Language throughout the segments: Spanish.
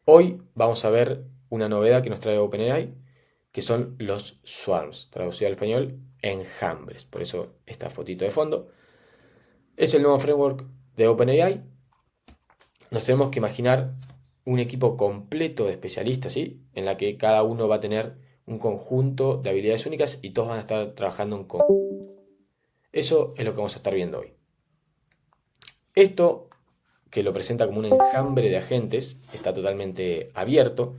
Hoy vamos a ver una novedad que nos trae OpenAI, que son los swarms, traducido al español, enjambres. Por eso esta fotito de fondo. Es el nuevo framework de OpenAI. Nos tenemos que imaginar un equipo completo de especialistas, ¿sí? En la que cada uno va a tener un conjunto de habilidades únicas y todos van a estar trabajando en conjunto. Eso es lo que vamos a estar viendo hoy. Esto, que lo presenta como un enjambre de agentes, está totalmente abierto.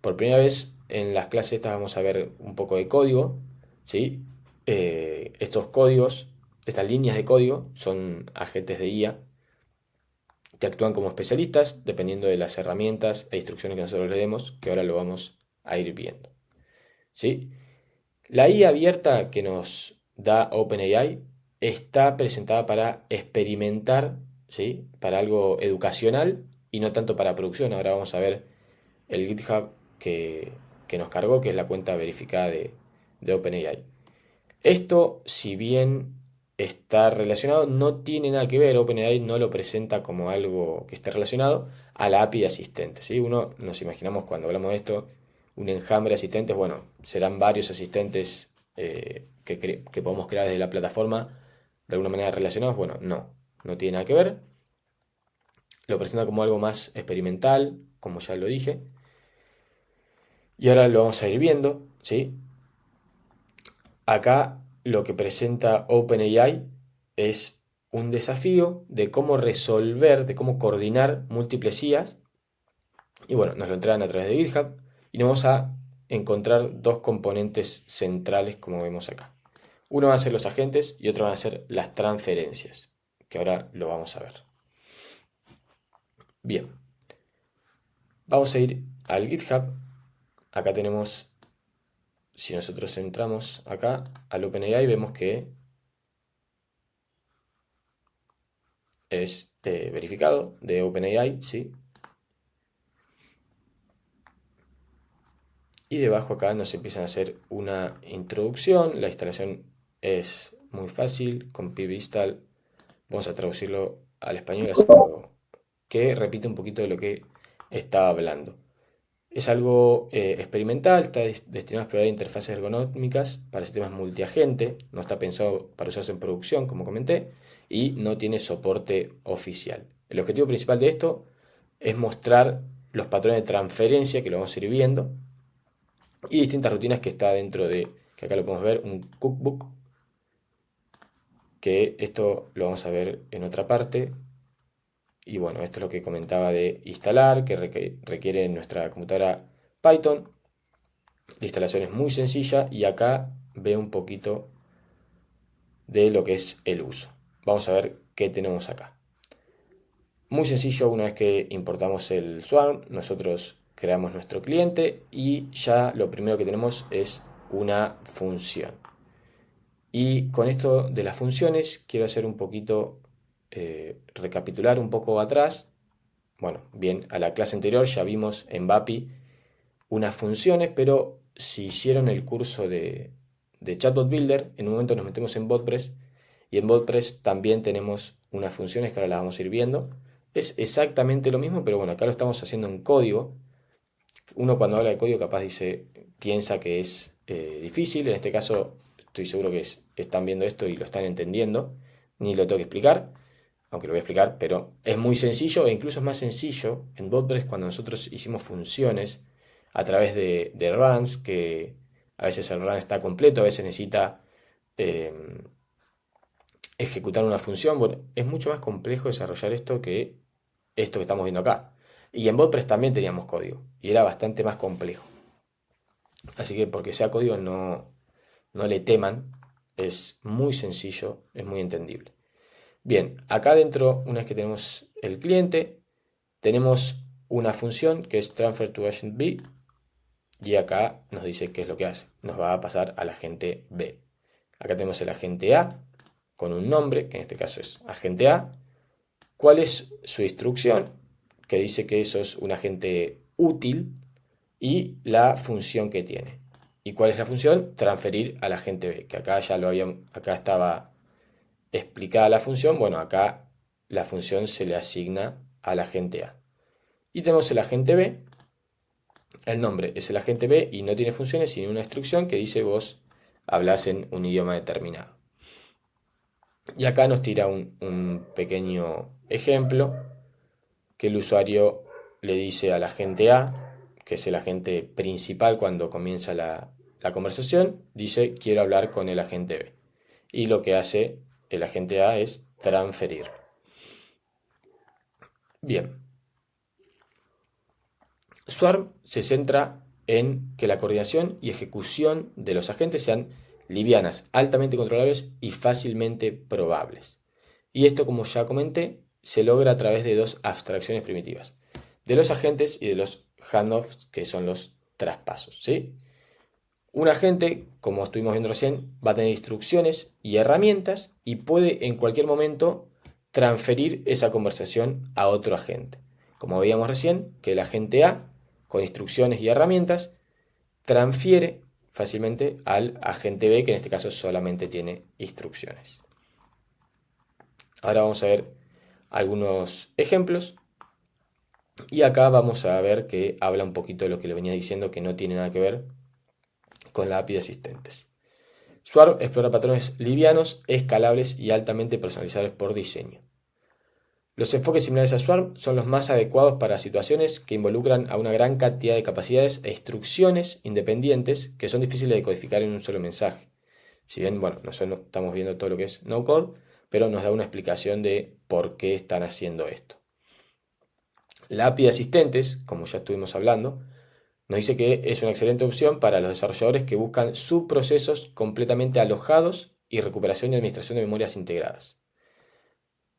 Por primera vez en las clases estas vamos a ver un poco de código, ¿sí? Estos códigos, estas líneas de código son agentes de IA que actúan como especialistas dependiendo de las herramientas e instrucciones que nosotros le demos, que ahora lo vamos a ir viendo, ¿sí? La IA abierta que nos da OpenAI está presentada para experimentar, ¿sí? Para algo educacional y no tanto para producción. Ahora vamos a ver el GitHub que nos cargó, que es la cuenta verificada de OpenAI. Esto, si bien está relacionado, no tiene nada que ver. OpenAI no lo presenta como algo que esté relacionado a la API de asistentes, ¿sí? Uno nos imaginamos cuando hablamos de esto, un enjambre de asistentes, bueno, serán varios asistentes que podemos crear desde la plataforma de alguna manera relacionados. Bueno, no tiene nada que ver. Lo presenta como algo más experimental, como ya lo dije. Y ahora lo vamos a ir viendo, ¿sí? Acá lo que presenta OpenAI es un desafío de cómo resolver, de cómo coordinar múltiples IAs. Y bueno, nos lo entregan a través de GitHub y nos vamos a encontrar dos componentes centrales como vemos acá. Uno van a ser los agentes y otro van a ser las transferencias, que ahora lo vamos a ver. Bien, vamos a ir al GitHub. Acá tenemos, si nosotros entramos acá al OpenAI, vemos que es verificado de OpenAI, ¿sí? Y debajo acá nos empiezan a hacer una introducción. La instalación es muy fácil, con pibinstall. Vamos a traducirlo al español, así que repite un poquito de lo que estaba hablando. Es algo experimental, está destinado a explorar interfaces ergonómicas para sistemas multiagente, no está pensado para usarse en producción, como comenté, y no tiene soporte oficial. El objetivo principal de esto es mostrar los patrones de transferencia, que lo vamos a ir viendo, y distintas rutinas que está dentro de, que acá lo podemos ver, un cookbook, que esto lo vamos a ver en otra parte. Y bueno, esto es lo que comentaba de instalar, que requiere en nuestra computadora Python. La instalación es muy sencilla y acá ve un poquito de lo que es el uso. Vamos a ver qué tenemos acá. Muy sencillo, una vez que importamos el Swarm, nosotros creamos nuestro cliente y ya lo primero que tenemos es una función. Y con esto de las funciones quiero hacer un poquito, recapitular un poco atrás. Bueno, bien, a la clase anterior ya vimos en BAPI unas funciones, pero si hicieron el curso de Chatbot Builder, en un momento nos metemos en BotPress y en BotPress también tenemos unas funciones que ahora las vamos a ir viendo. Es exactamente lo mismo, pero bueno, acá lo estamos haciendo en código. Uno cuando habla de código capaz dice, piensa que es difícil, en este caso estoy seguro que están viendo esto y lo están entendiendo, ni lo tengo que explicar, aunque lo voy a explicar, pero es muy sencillo e incluso es más sencillo en WordPress cuando nosotros hicimos funciones a través de runs, que a veces el run está completo, a veces necesita eh, ejecutar una función. Bueno, es mucho más complejo desarrollar esto que estamos viendo acá. Y en WordPress también teníamos código y era bastante más complejo. Así que porque sea código no le teman, es muy sencillo, es muy entendible. Bien, acá dentro, una vez que tenemos el cliente, tenemos una función que es transfer to agent B y acá nos dice qué es lo que hace. Nos va a pasar al agente B. Acá tenemos el agente A con un nombre, que en este caso es agente A. ¿Cuál es su instrucción? Que dice que eso es un agente útil y la función que tiene. ¿Y cuál es la función? Transferir al agente B, que acá ya lo habíamos, acá estaba explicada la función. Bueno, acá la función se le asigna al agente A. Y tenemos el agente B, el nombre es el agente B y no tiene funciones sino una instrucción que dice vos hablás en un idioma determinado. Y acá nos tira un pequeño ejemplo que el usuario le dice al agente A, que es el agente principal cuando comienza la conversación, dice quiero hablar con el agente B. Y lo que hace el agente A es transferir. Bien. Swarm se centra en que la coordinación y ejecución de los agentes sean livianas, altamente controlables y fácilmente probables. Y esto, como ya comenté, se logra a través de dos abstracciones primitivas, de los agentes y de los handoffs, que son los traspasos, ¿sí? Un agente, como estuvimos viendo recién, va a tener instrucciones y herramientas y puede en cualquier momento transferir esa conversación a otro agente. Como veíamos recién, que el agente A, con instrucciones y herramientas, transfiere fácilmente al agente B, que en este caso solamente tiene instrucciones. Ahora vamos a ver algunos ejemplos. Y acá vamos a ver que habla un poquito de lo que le venía diciendo, que no tiene nada que ver con la API de asistentes. Swarm explora patrones livianos, escalables y altamente personalizables por diseño. Los enfoques similares a Swarm son los más adecuados para situaciones que involucran a una gran cantidad de capacidades e instrucciones independientes que son difíciles de codificar en un solo mensaje. Si bien, bueno, nosotros estamos viendo todo lo que es no code, pero nos da una explicación de por qué están haciendo esto. La API de asistentes, como ya estuvimos hablando, nos dice que es una excelente opción para los desarrolladores que buscan subprocesos completamente alojados y recuperación y administración de memorias integradas.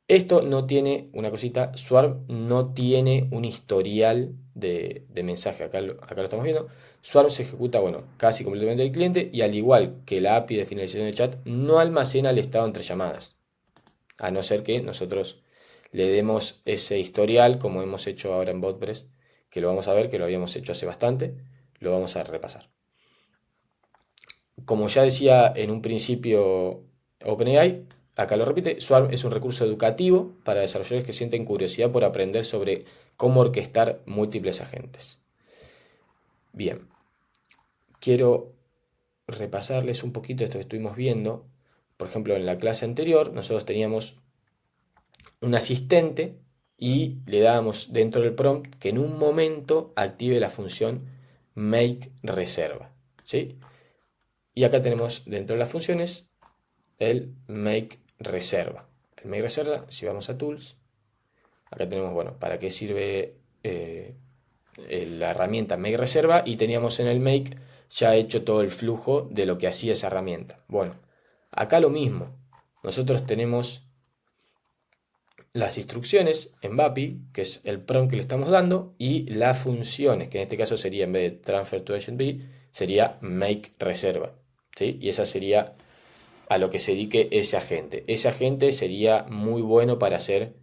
Esto no tiene, una cosita, Swarm no tiene un historial de mensaje, acá lo estamos viendo. Swarm se ejecuta, bueno, casi completamente del cliente y al igual que la API de finalización de chat, no almacena el estado entre llamadas, a no ser que nosotros le demos ese historial como hemos hecho ahora en BotPress, que lo vamos a ver, que lo habíamos hecho hace bastante, lo vamos a repasar. Como ya decía en un principio OpenAI, acá lo repite, Swarm es un recurso educativo para desarrolladores que sienten curiosidad por aprender sobre cómo orquestar múltiples agentes. Bien, quiero repasarles un poquito esto que estuvimos viendo. Por ejemplo, en la clase anterior nosotros teníamos un asistente y le dábamos dentro del prompt que en un momento active la función make reserva, ¿sí? Y acá tenemos dentro de las funciones el make reserva. El make reserva, si vamos a tools, acá tenemos, bueno, para qué sirve la herramienta make reserva y teníamos en el make ya hecho todo el flujo de lo que hacía esa herramienta. Bueno, acá lo mismo. Nosotros tenemos las instrucciones en BAPI, que es el prompt que le estamos dando, y las funciones, que en este caso sería, en vez de transfer to agent B, sería make reserva, ¿sí? Y esa sería a lo que se dedique ese agente. Ese agente sería muy bueno para hacer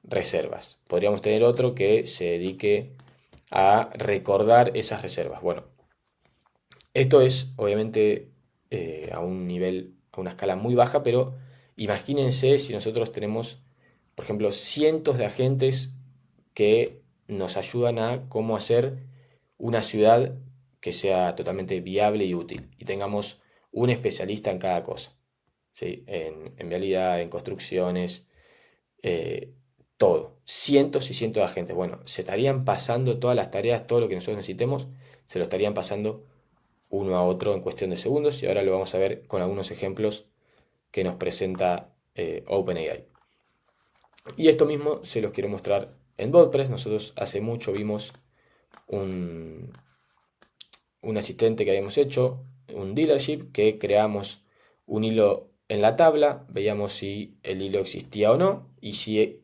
reservas. Podríamos tener otro que se dedique a recordar esas reservas. Bueno, esto es obviamente a un nivel, a una escala muy baja, pero imagínense si nosotros tenemos, por ejemplo, cientos de agentes que nos ayudan a cómo hacer una ciudad que sea totalmente viable y útil y tengamos un especialista en cada cosa, ¿sí? En vialidad, en construcciones, eh, todo, cientos y cientos de agentes. Bueno, se estarían pasando todas las tareas, todo lo que nosotros necesitemos, se lo estarían pasando uno a otro en cuestión de segundos y ahora lo vamos a ver con algunos ejemplos que nos presenta OpenAI. Y esto mismo se los quiero mostrar en WordPress. Nosotros hace mucho vimos un asistente que habíamos hecho, un dealership, que creamos un hilo en la tabla, veíamos si el hilo existía o no, y si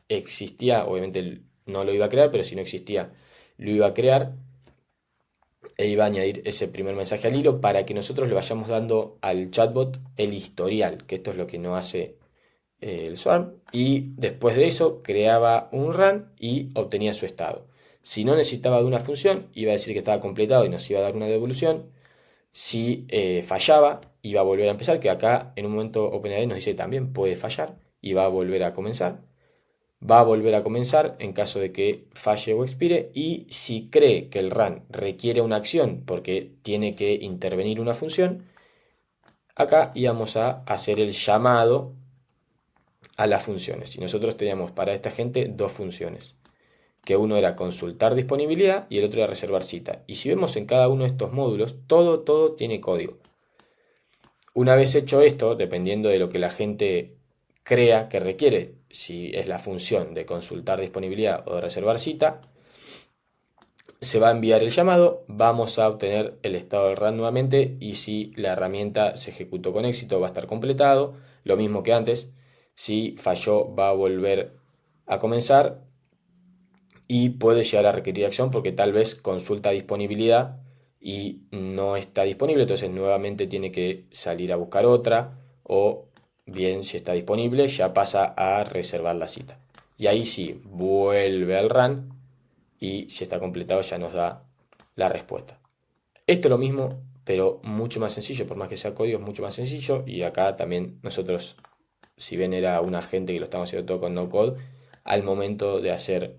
existía, obviamente no lo iba a crear, pero si no existía, lo iba a crear e iba a añadir ese primer mensaje al hilo para que nosotros le vayamos dando al chatbot el historial, que esto es lo que no hace el Swarm, y después de eso creaba un run y obtenía su estado. Si no necesitaba de una función, iba a decir que estaba completado y nos iba a dar una devolución. Si fallaba, iba a volver a empezar, que acá en un momento OpenAI nos dice también puede fallar y va a volver a comenzar. va a volver a comenzar en caso de que falle o expire, y si cree que el run requiere una acción porque tiene que intervenir una función, acá íbamos a hacer el llamado a las funciones. Y nosotros teníamos para esta gente dos funciones, que uno era consultar disponibilidad y el otro era reservar cita. Y si vemos en cada uno de estos módulos, todo tiene código. Una vez hecho esto, dependiendo de lo que la gente crea que requiere, si es la función de consultar disponibilidad o de reservar cita, se va a enviar el llamado, vamos a obtener el estado del RAN nuevamente, y si la herramienta se ejecutó con éxito va a estar completado, lo mismo que antes. Si falló va a volver a comenzar y puede llegar a requerir acción porque tal vez consulta disponibilidad y no está disponible, entonces nuevamente tiene que salir a buscar otra, o bien si está disponible ya pasa a reservar la cita. Y ahí sí, vuelve al run y si está completado ya nos da la respuesta. Esto es lo mismo, pero mucho más sencillo, por más que sea código es mucho más sencillo, y acá también nosotros, si bien era un agente que lo estamos haciendo todo con no code, al momento de hacer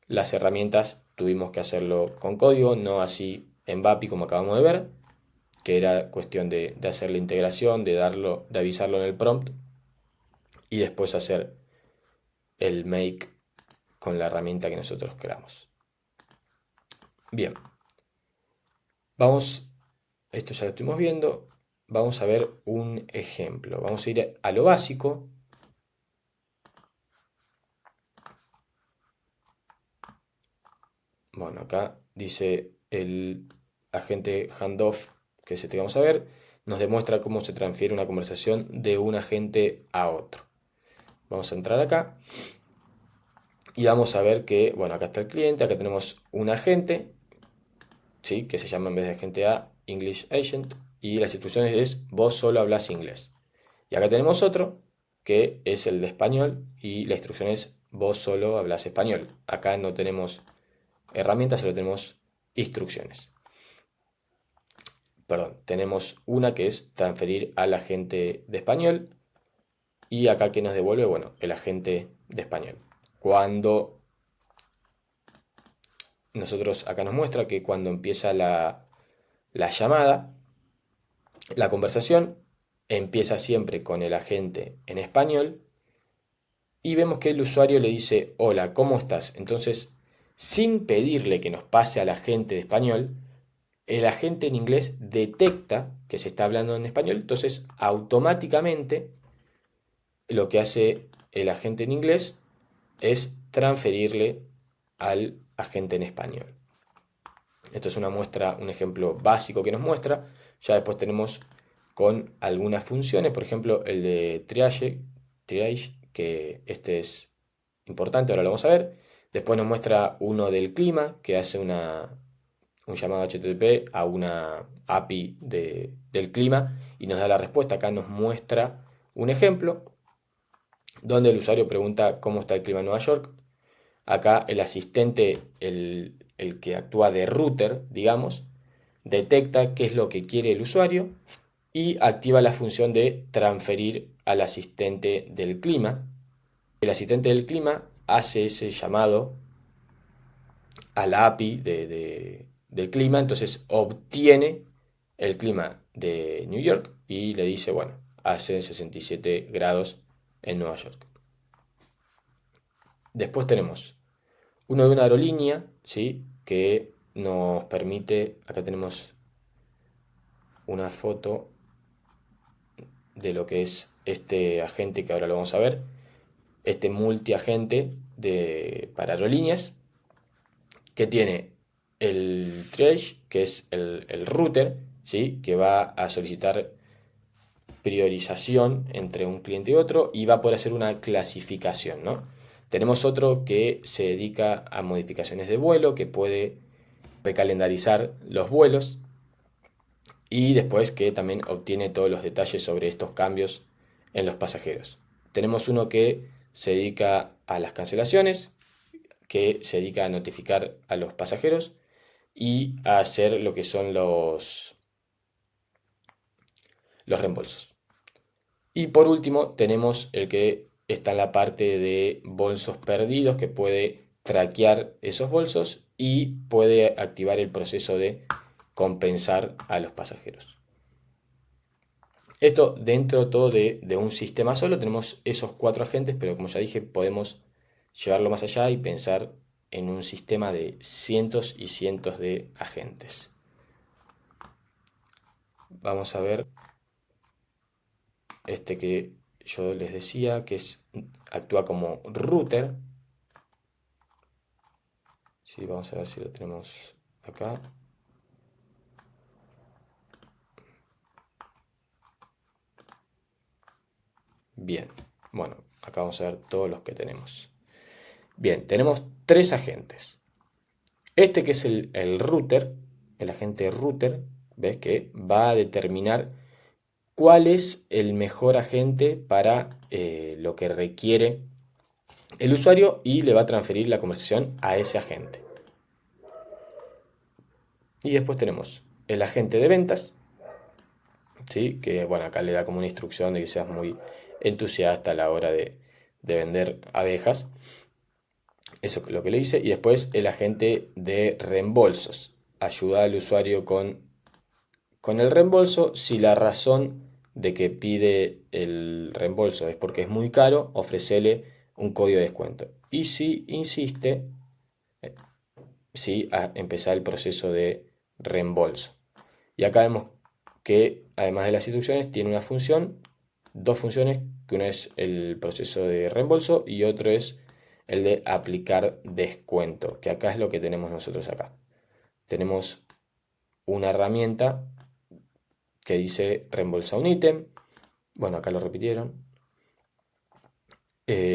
las herramientas tuvimos que hacerlo con código, no así en BAPI como acabamos de ver, que era cuestión de hacer la integración, de avisarlo en el prompt y después hacer el make con la herramienta que nosotros queramos. Bien, vamos, esto ya lo estuvimos viendo, vamos a ver un ejemplo. Vamos a ir a lo básico. Bueno, acá dice el agente handoff que se te vamos a ver, nos demuestra cómo se transfiere una conversación de un agente a otro. Vamos a entrar acá y vamos a ver que, bueno, acá está el cliente, acá tenemos un agente, ¿sí? Que se llama, en vez de agente A, English Agent, y las instrucciones es vos solo hablas inglés. Y acá tenemos otro que es el de español y la instrucción es vos solo hablas español. Acá no tenemos herramientas, solo tenemos instrucciones. Perdón, tenemos una que es transferir al agente de español, y acá que nos devuelve, bueno, el agente de español. Cuando nosotros, acá nos muestra que cuando empieza la llamada, la conversación empieza siempre con el agente en español, y vemos que el usuario le dice, hola, ¿cómo estás? Entonces, sin pedirle que nos pase al agente de español, el agente en inglés detecta que se está hablando en español, entonces automáticamente lo que hace el agente en inglés es transferirle al agente en español. Esto es una muestra, un ejemplo básico que nos muestra. Ya después tenemos con algunas funciones, por ejemplo el de triage, que este es importante, ahora lo vamos a ver. Después nos muestra uno del clima, que hace un llamado HTTP a una API del clima y nos da la respuesta. Acá nos muestra un ejemplo donde el usuario pregunta cómo está el clima en Nueva York. Acá el asistente, el que actúa de router, digamos, detecta qué es lo que quiere el usuario y activa la función de transferir al asistente del clima. El asistente del clima hace ese llamado a la API del clima, entonces obtiene el clima de New York y le dice, bueno, hace 67 grados en Nueva York. Después tenemos uno de una aerolínea, ¿sí? Que nos permite, acá tenemos una foto de lo que es este agente que ahora lo vamos a ver, este multiagente para aerolíneas, que tiene el triage, que es el router, ¿sí? Que va a solicitar priorización entre un cliente y otro y va a poder hacer una clasificación, ¿no? Tenemos otro que se dedica a modificaciones de vuelo, que puede recalendarizar los vuelos, y después que también obtiene todos los detalles sobre estos cambios en los pasajeros. Tenemos uno que se dedica a las cancelaciones, que se dedica a notificar a los pasajeros y a hacer lo que son los reembolsos. Y por último tenemos el que está en la parte de bolsos perdidos, que puede traquear esos bolsos y puede activar el proceso de compensar a los pasajeros. Esto dentro todo de un sistema solo, tenemos esos 4 agentes, pero como ya dije, podemos llevarlo más allá y pensar en un sistema de cientos y cientos de agentes. Vamos a ver este que yo les decía, que actúa como router. Sí, vamos a ver si lo tenemos acá. Bien, bueno, acá vamos a ver todos los que tenemos. Bien, tenemos 3 agentes. Este que es el router, el agente router, ¿ves? Que va a determinar cuál es el mejor agente para lo que requiere el usuario y le va a transferir la conversación a ese agente. Y después tenemos el agente de ventas, ¿sí? Que bueno, acá le da como una instrucción de que seas muy entusiasta a la hora de vender abejas. Eso es lo que le dice. Y después el agente de reembolsos. Ayuda al usuario con el reembolso. Si la razón de que pide el reembolso es porque es muy caro, ofrecele un código de descuento. Y si insiste, sí, a empezar el proceso de reembolso. Y acá vemos que además de las instrucciones tiene una función, 2 funciones, que uno es el proceso de reembolso y otro es el de aplicar descuento, que acá es lo que tenemos nosotros acá. Tenemos una herramienta que dice reembolsa un ítem. Bueno, acá lo repitieron.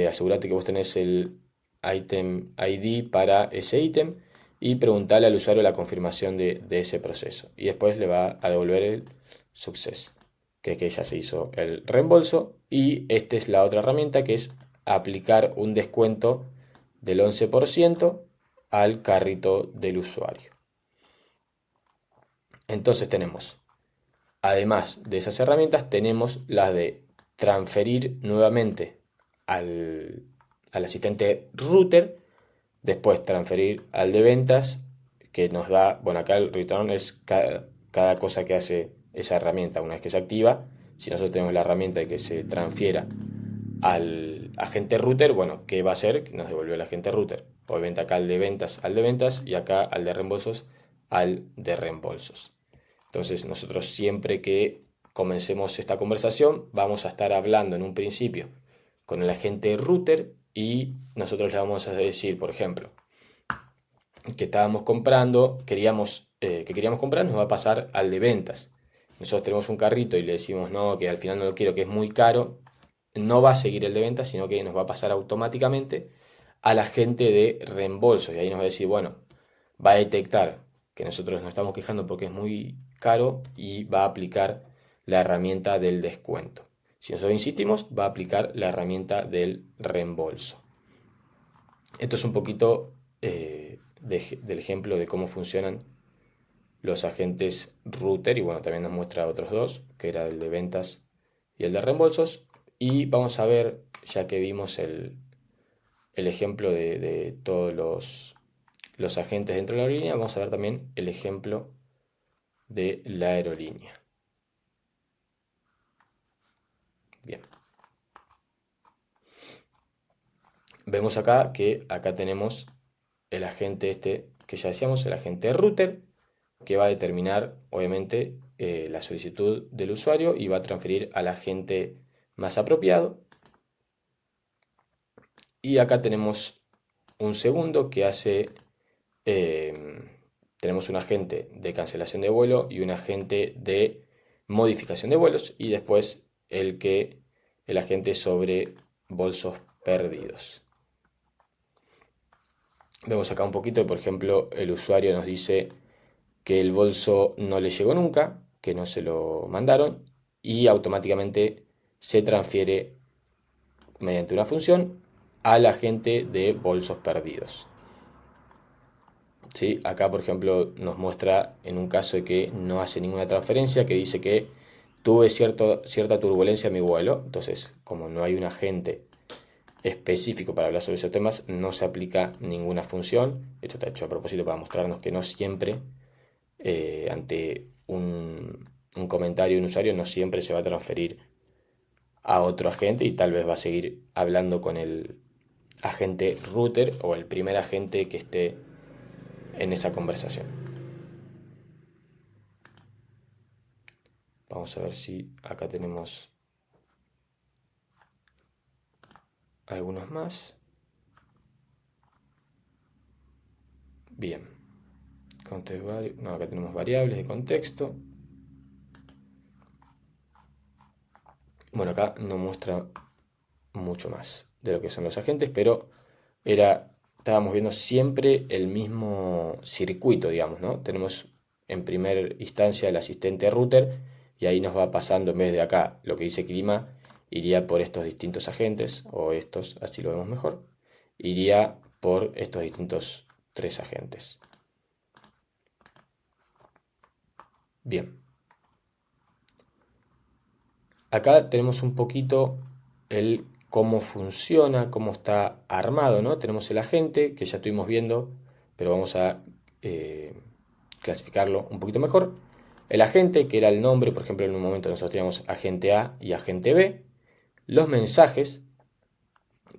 Asegúrate que vos tenés el item ID para ese ítem y preguntarle al usuario la confirmación de ese proceso. Y después le va a devolver el success, que es que ya se hizo el reembolso. Y esta es la otra herramienta, que es aplicar un descuento del 11% al carrito del usuario. Entonces tenemos, además de esas herramientas, tenemos las de transferir nuevamente al asistente router, después transferir al de ventas, que nos da, bueno, acá el return es cada cosa que hace esa herramienta una vez que se activa. Si nosotros tenemos la herramienta de que se transfiera al agente router, bueno, ¿qué va a hacer? Nos devolvió el agente router. Obviamente acá al de ventas y acá al de reembolsos al de reembolsos. Entonces nosotros siempre que comencemos esta conversación vamos a estar hablando en un principio con el agente router y nosotros le vamos a decir, por ejemplo, que estábamos comprando, que queríamos comprar, nos va a pasar al de ventas. Nosotros tenemos un carrito y le decimos no, que al final no lo quiero, que es muy caro, no va a seguir el de ventas, sino que nos va a pasar automáticamente al agente de reembolso. Y ahí nos va a decir, bueno, va a detectar que nosotros nos estamos quejando porque es muy caro y va a aplicar la herramienta del descuento. Si nosotros insistimos, va a aplicar la herramienta del reembolso. Esto es un poquito del ejemplo de cómo funcionan los agentes router y bueno, también nos muestra otros 2, que era el de ventas y el de reembolsos. Y vamos a ver, ya que vimos el ejemplo de todos los agentes dentro de la aerolínea, vamos a ver también el ejemplo de la aerolínea. Bien. Vemos acá que acá tenemos el agente este que ya decíamos, el agente router, que va a determinar obviamente la solicitud del usuario y va a transferir al agente más apropiado. Y acá tenemos un segundo que hace, tenemos un agente de cancelación de vuelo y un agente de modificación de vuelos y después el agente sobre bolsos perdidos. Vemos acá un poquito, por ejemplo, el usuario nos dice que el bolso no le llegó nunca, que no se lo mandaron y automáticamente se transfiere mediante una función al agente de bolsos perdidos. ¿Sí? Acá, por ejemplo, nos muestra en un caso de que no hace ninguna transferencia, que dice que tuve cierta turbulencia en mi vuelo. Entonces, como no hay un agente específico para hablar sobre esos temas, no se aplica ninguna función. Esto está hecho a propósito para mostrarnos que no siempre, ante un comentario de un usuario, no siempre se va a transferir a otro agente y tal vez va a seguir hablando con el agente router o el primer agente que esté en esa conversación. Vamos a ver si acá tenemos algunos más. Bien. No, acá tenemos variables de contexto. Bueno, acá no muestra mucho más de lo que son los agentes, pero estábamos viendo siempre el mismo circuito, digamos, ¿no? Tenemos en primera instancia el asistente router y ahí nos va pasando, en vez de acá lo que dice clima, iría por estos distintos agentes, o estos, así lo vemos mejor, iría por estos distintos tres agentes. Bien. Acá tenemos un poquito el cómo funciona, cómo está armado, ¿no? Tenemos el agente, que ya estuvimos viendo, pero vamos a clasificarlo un poquito mejor. El agente, que era el nombre, por ejemplo, en un momento nosotros teníamos agente A y agente B. Los mensajes,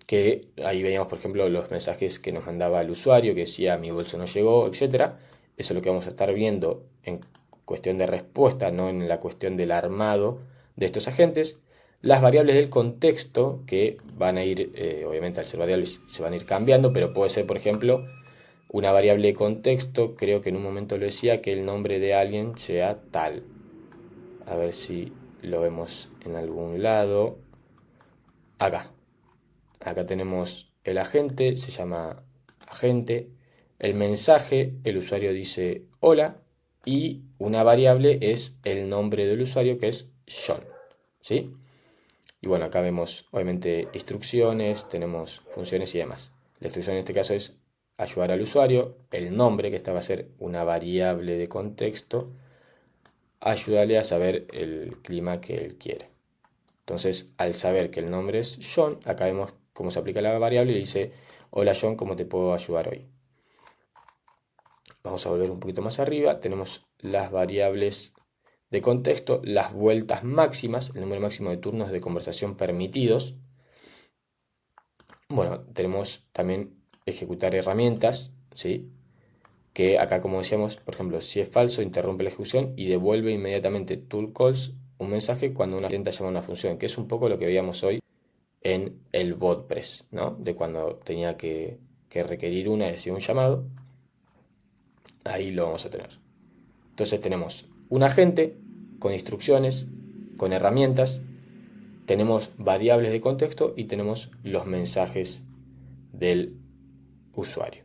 que ahí veíamos, por ejemplo, los mensajes que nos mandaba el usuario, que decía mi bolso no llegó, etc. Eso es lo que vamos a estar viendo en cuestión de respuesta, no en la cuestión del armado de estos agentes. Las variables del contexto, que van a ir, obviamente al ser variables se van a ir cambiando, pero puede ser, por ejemplo, una variable de contexto, creo que en un momento lo decía, que el nombre de alguien sea tal. A ver si lo vemos en algún lado. Acá. Acá tenemos el agente, se llama agente. El mensaje, el usuario dice hola. Y una variable es el nombre del usuario, que es John. ¿Sí? Y bueno, acá vemos obviamente instrucciones, tenemos funciones y demás. La instrucción en este caso es ayudar al usuario. El nombre, que esta va a ser una variable de contexto, ayudarle a saber el clima que él quiere. Entonces, al saber que el nombre es John, acá vemos cómo se aplica la variable y le dice, hola John, ¿cómo te puedo ayudar hoy? Vamos a volver un poquito más arriba, tenemos las variables de contexto, las vueltas máximas, el número máximo de turnos de conversación permitidos. Bueno, tenemos también ejecutar herramientas, ¿sí? Que acá, como decíamos, por ejemplo, si es falso, interrumpe la ejecución y devuelve inmediatamente tool calls un mensaje cuando una intenta llamar una función, que es un poco lo que veíamos hoy en el BotPress, ¿no? De cuando tenía que requerir una, decir un llamado, ahí lo vamos a tener. Entonces tenemos un agente con instrucciones, con herramientas, tenemos variables de contexto y tenemos los mensajes del usuario.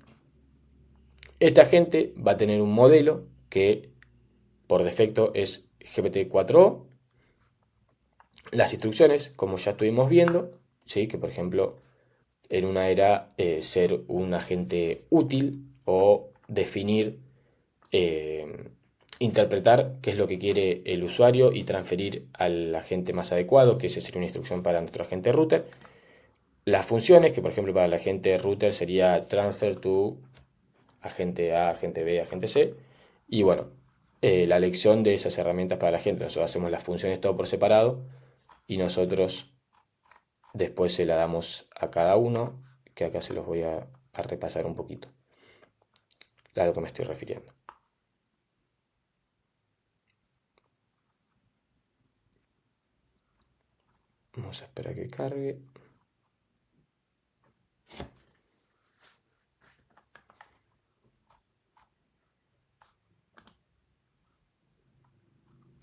Este agente va a tener un modelo que por defecto es GPT-4o. Las instrucciones, como ya estuvimos viendo, ¿sí? Que por ejemplo en una era ser un agente útil o definir, interpretar qué es lo que quiere el usuario y transferir al agente más adecuado, que esa sería una instrucción para nuestro agente router. Las funciones, que por ejemplo para el agente router sería transfer to agente A, agente B, agente C. Y bueno, la elección de esas herramientas para la gente. Nosotros hacemos las funciones todo por separado y nosotros después se la damos a cada uno, que acá se los voy a repasar un poquito, a lo que me estoy refiriendo. Vamos a esperar que cargue.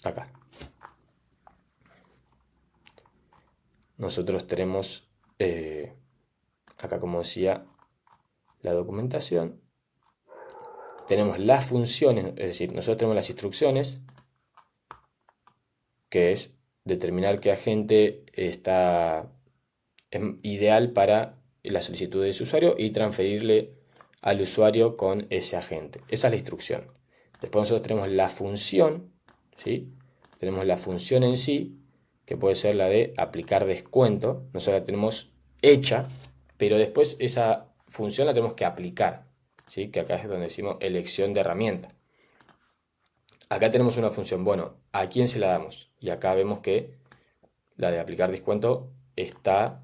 Acá. Nosotros tenemos, acá como decía, la documentación. Tenemos las funciones, es decir, nosotros tenemos las instrucciones, que es determinar qué agente está ideal para la solicitud de su usuario y transferirle al usuario con ese agente. Esa es la instrucción. Después nosotros tenemos la función, ¿sí? Tenemos la función en sí, que puede ser la de aplicar descuento. Nosotros la tenemos hecha, pero después esa función la tenemos que aplicar, ¿sí? Que acá es donde decimos elección de herramienta. Acá tenemos una función, bueno, ¿a quién se la damos? Y acá vemos que la de aplicar descuento está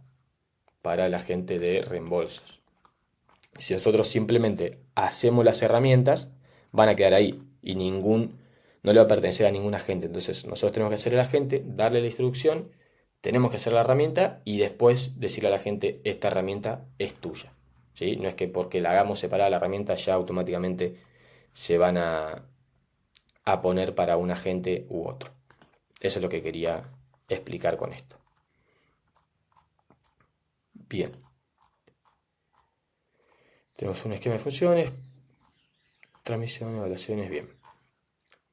para la gente de reembolsos. Si nosotros simplemente hacemos las herramientas, van a quedar ahí y no le va a pertenecer a ningún agente. Entonces nosotros tenemos que hacer el agente, darle la instrucción, tenemos que hacer la herramienta y después decirle a la gente, esta herramienta es tuya, ¿sí? No es que porque la hagamos separada la herramienta ya automáticamente se van a poner para un agente u otro. Eso es lo que quería explicar con esto. Bien. Tenemos un esquema de funciones, transmisión, evaluaciones, bien.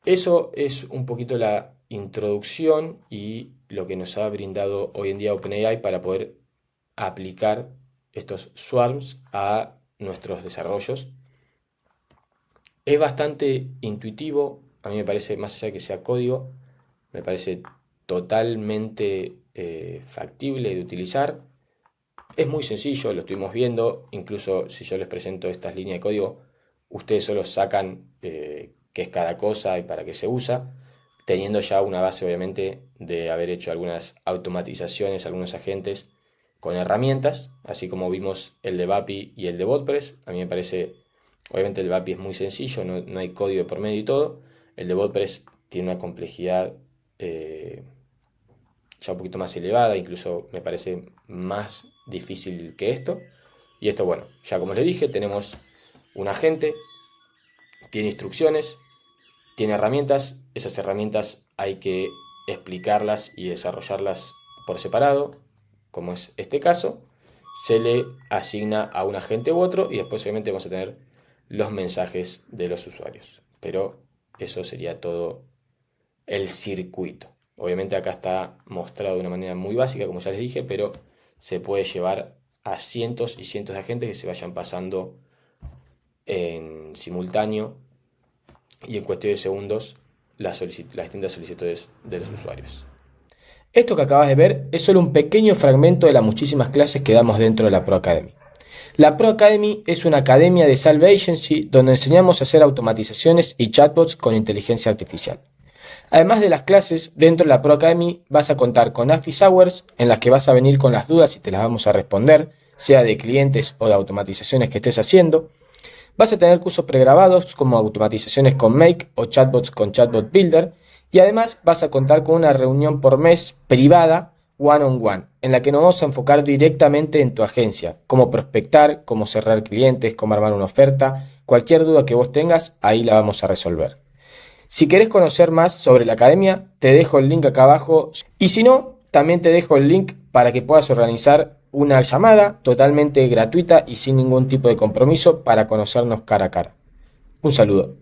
Eso es un poquito la introducción y lo que nos ha brindado hoy en día OpenAI para poder aplicar estos swarms a nuestros desarrollos. Es bastante intuitivo, a mí me parece, más allá de que sea código, me parece totalmente factible de utilizar. Es muy sencillo, lo estuvimos viendo, incluso si yo les presento estas líneas de código, ustedes solo sacan qué es cada cosa y para qué se usa, teniendo ya una base obviamente de haber hecho algunas automatizaciones, algunos agentes con herramientas, así como vimos el de Vapi y el de WordPress. A mí me parece, obviamente el Vapi es muy sencillo, no hay código de por medio y todo. El de WordPress tiene una complejidad ya un poquito más elevada, incluso me parece más difícil que esto. Y esto, bueno, ya como les dije, tenemos un agente, tiene instrucciones, tiene herramientas. Esas herramientas hay que explicarlas y desarrollarlas por separado, como es este caso. Se le asigna a un agente u otro y después obviamente vamos a tener los mensajes de los usuarios. Pero eso sería todo el circuito. Obviamente acá está mostrado de una manera muy básica, como ya les dije, pero se puede llevar a cientos y cientos de agentes que se vayan pasando en simultáneo y en cuestión de segundos las distintas solicitudes de los usuarios. Esto que acabas de ver es solo un pequeño fragmento de las muchísimas clases que damos dentro de la Pro Academy. La Pro Academy es una academia de Salve Agency donde enseñamos a hacer automatizaciones y chatbots con inteligencia artificial. Además de las clases, dentro de la Pro Academy vas a contar con Office Hours en las que vas a venir con las dudas y te las vamos a responder, sea de clientes o de automatizaciones que estés haciendo. Vas a tener cursos pregrabados como automatizaciones con Make o chatbots con Chatbot Builder y además vas a contar con una reunión por mes privada one-on-one en la que nos vamos a enfocar directamente en tu agencia, cómo prospectar, cómo cerrar clientes, cómo armar una oferta, cualquier duda que vos tengas, ahí la vamos a resolver. Si querés conocer más sobre la academia, te dejo el link acá abajo y si no, también te dejo el link para que puedas organizar una llamada totalmente gratuita y sin ningún tipo de compromiso para conocernos cara a cara. Un saludo.